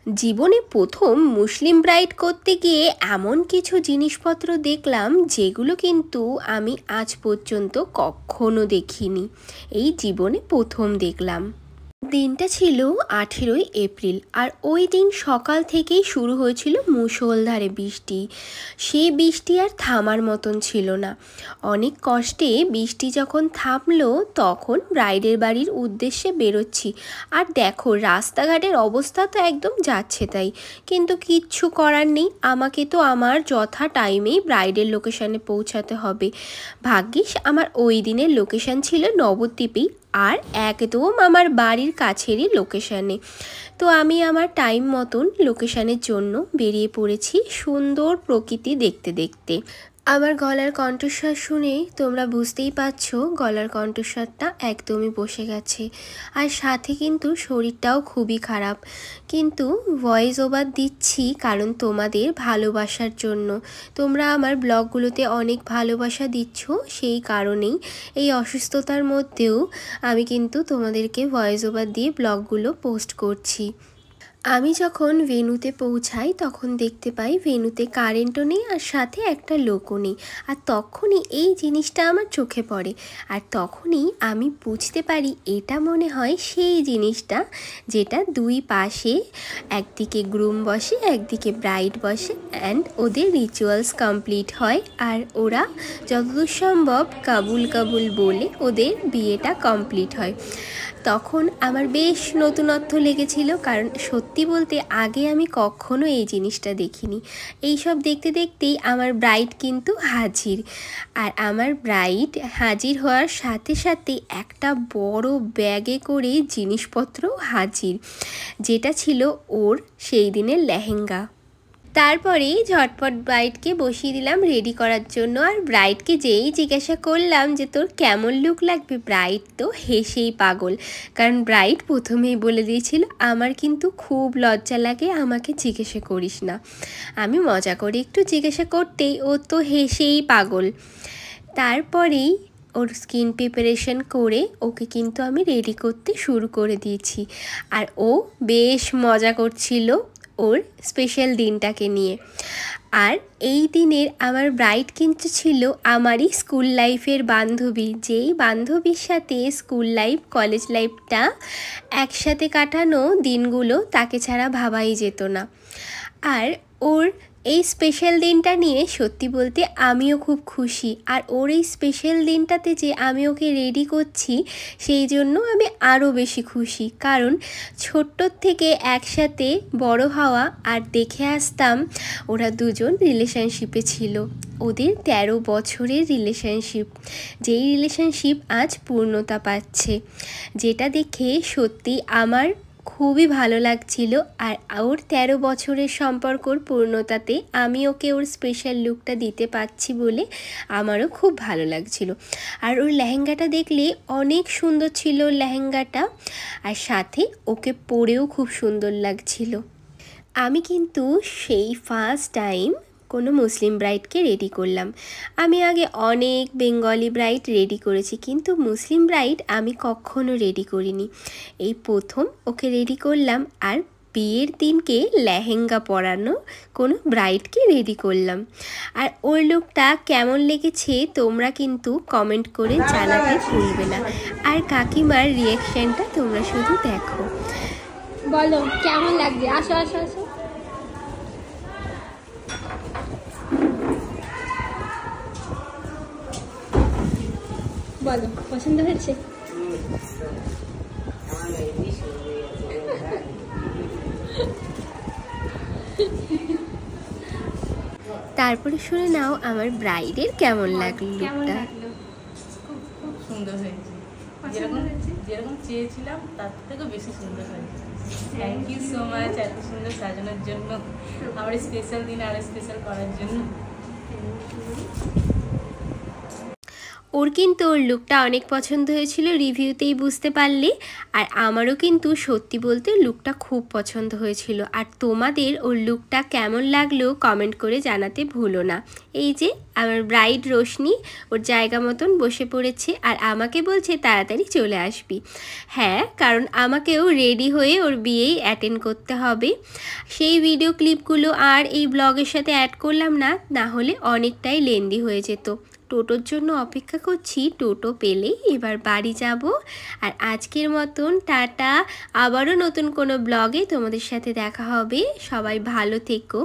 জীবনে প্রথম মুসলিম ব্রাইড করতে গিয়ে এমন কিছু জিনিসপত্র দেখলাম যেগুলো কিন্তু আমি আজ পর্যন্ত কখনো দেখিনি। এই জীবনে প্রথম দেখলাম। দিনটা ছিল 18ই এপ্রিল, আর ওই দিন সকাল থেকেই শুরু হয়েছিল মুষলধারে বৃষ্টি। সেই বৃষ্টি আর থামার মতন ছিল না। অনেক কষ্টে বৃষ্টি যখন থামলো তখন ব্রাইডের বাড়ির উদ্দেশ্যে বেরোচ্ছি, আর দেখো রাস্তাঘাটের অবস্থা তো একদম যাচ্ছে তাই, কিন্তু কিচ্ছু করার নেই, আমাকে তো আমার যথা টাইমেই ব্রাইডের লোকেশানে পৌঁছাতে হবে। ভাগ্যিস আমার ওই দিনের লোকেশান ছিল নবদ্বীপেই, আর একদম আমার বাড়ির কাছেরই লোকেশানে। তো আমি আমার টাইম মতন লোকেশানের জন্য বেরিয়ে পড়েছি সুন্দর প্রকৃতি দেখতে দেখতে। আমার গলার কণ্ঠস্বর শুনে তোমরা বুঝতেই পারছো গলার কণ্ঠস্বরটা একদমই বসে গেছে, আর সাথে কিন্তু শরীরটাও খুবই খারাপ, কিন্তু ভয়েস ওভার দিচ্ছি কারণ তোমাদের ভালোবাসার জন্য। তোমরা আমার ব্লগগুলোতে অনেক ভালোবাসা দিচ্ছ, সেই কারণেই এই অসুস্থতার মধ্যেও আমি কিন্তু তোমাদেরকে ভয়েস ওভার দিয়ে ব্লগগুলো পোস্ট করছি। আমি যখন ভেন্যুতে পৌঁছাই তখন দেখতে পাই ভেন্যুতে কারেন্টও নেই, আর সাথে একটা লোকও নেই। আর তখনই এই জিনিসটা আমার চোখে পড়ে, আর তখনই আমি বুঝতে পারি এটা মনে হয় সেই জিনিসটা যেটা দুই পাশে একদিকে গ্রুম বসে একদিকে ব্রাইড বসে, অ্যান্ড ওদের রিচুয়ালস কমপ্লিট হয়, আর ওরা যতদূর সম্ভব কাবুল কাবুল বলে ওদের বিয়েটা কমপ্লিট হয়। তখন আমার বেশ নতুনত্ব লেগেছিল, কারণ সত্যি বলতে আগে আমি কখনো এই জিনিসটা দেখিনি। এই সব দেখতে দেখতেই আমার ব্রাইড কিন্তু হাজির, আর আমার ব্রাইড হাজির হওয়ার সাথে সাথে একটা বড় ব্যাগে করে জিনিসপত্র হাজির, যেটা ছিল ওর সেই দিনের লেহেঙ্গা। তারপরেই ঝটপট ব্রাইডকে বসিয়ে দিলাম রেডি করার জন্য, আর ব্রাইডকে যেই জিজ্ঞাসা করলাম যে তোর কেমন লুক লাগবে, ব্রাইড তো হেসেই পাগল, কারণ ব্রাইড প্রথমেই বলে দিয়েছিল আমার কিন্তু খুব লজ্জা লাগে, আমাকে জিজ্ঞাসা করিস না। আমি মজা করে একটু জিজ্ঞাসা করতেই ও তো হেসেই পাগল। তারপরেই ওর স্কিন প্রিপারেশন করে ওকে কিন্তু আমি রেডি করতে শুরু করে দিয়েছি, আর ও বেশ মজা করছিল ওর স্পেশাল দিনটাকে নিয়ে। আর এই দিনের আমার ব্রাইড কিন্তু ছিল আমারই স্কুল লাইফের বান্ধবী, যেই বান্ধবীর সাথে স্কুল লাইফ কলেজ লাইফটা একসাথে কাটানো দিনগুলো তাকে ছাড়া ভাবাই যেত না। আর ওর এই স্পেশাল দিনটা নিয়ে সত্যি বলতে আমিও খুব খুশি, আর ওর এই স্পেশাল দিনটাতে যে আমি ওকে রেডি করছি সেই জন্য আমি আরও বেশি খুশি, কারণ ছোট্টর থেকে একসাথে বড় হওয়া আর দেখে আসতাম ওরা দুজন রিলেশনশিপে ছিল। ওদের 13 বছরের রিলেশনশিপ, যেই রিলেশনশিপ আজ পূর্ণতা পাচ্ছে, যেটা দেখে সত্যি আমার খুবই ভালো লাগছিল। আর ওর 13 বছরের সম্পর্কর পূর্ণতাতে আমি ওকে ওর স্পেশাল লুকটা দিতে পারছি বলে আমারও খুব ভালো লাগছিল। আর ওর লেহেঙ্গাটা দেখলে অনেক সুন্দর ছিল লেহেঙ্গাটা, আর সাথে ওকে পরেও খুব সুন্দর লাগছিল। আমি কিন্তু সেই ফার্স্ট টাইম কোনো মুসলিম ব্রাইডকে রেডি করলাম। আমি আগে অনেক বেঙ্গলি ব্রাইড রেডি করেছি, কিন্তু মুসলিম ব্রাইড আমি কখনো রেডি করিনি। এই প্রথম ওকে রেডি করলাম, আর বিয়ের দিনকে লেহেঙ্গা পরানো কোনো ব্রাইডকে রেডি করলাম। আর ওর লুকটা কেমন লেগেছে তোমরা কিন্তু কমেন্ট করে জানাতে ভুলবে না, আর কাকিমার রিয়াকশানটা তোমরা শুধু দেখো। বলো কেমন লাগছে, আসো আসো আসো। বলো পছন্দ হয়েছে? তারপরে শুনে নাও আমার ব্রাইডের কেমন লাগলো লুকটা। খুব সুন্দর হয়েছে, যেরকম চেয়েছিলাম তার থেকেও বেশি সুন্দর হয়েছে। থ্যাংক ইউ সো মাচ এত সুন্দর সাজানোর জন্য, আমার স্পেশাল দিন আরো স্পেশাল করার জন্য। ওর কিন্তু ওর লুকটা অনেক পছন্দ হয়েছিল, রিভিউতেই বুঝতে পারলে। আর আমারও কিন্তু সত্যি বলতে লুকটা খুব পছন্দ হয়েছিল। আর তোমাদের ওর লুকটা কেমন লাগলো কমেন্ট করে জানাতে ভুলো না। এই যে আমার ব্রাইড রোশনি ওর জায়গা মতন বসে পড়েছে আর আমাকে বলছে তাড়াতাড়ি চলে আসবি। হ্যাঁ, কারণ আমাকেও রেডি হয়ে ওর বিয়েই অ্যাটেন্ড করতে হবে। সেই ভিডিও ক্লিপগুলো আর এই ব্লগের সাথে অ্যাড করলাম না, না হলে অনেকটাই লেন্দি হয়ে যেত। টোটোর জন্য অপেক্ষা করছি, টোটো পেলেই এবার বাড়ি যাব। আর আজকের মতন টাটা, আবারও নতুন কোনো ব্লগে তোমাদের সাথে দেখা হবে। সবাই ভালো থেকো।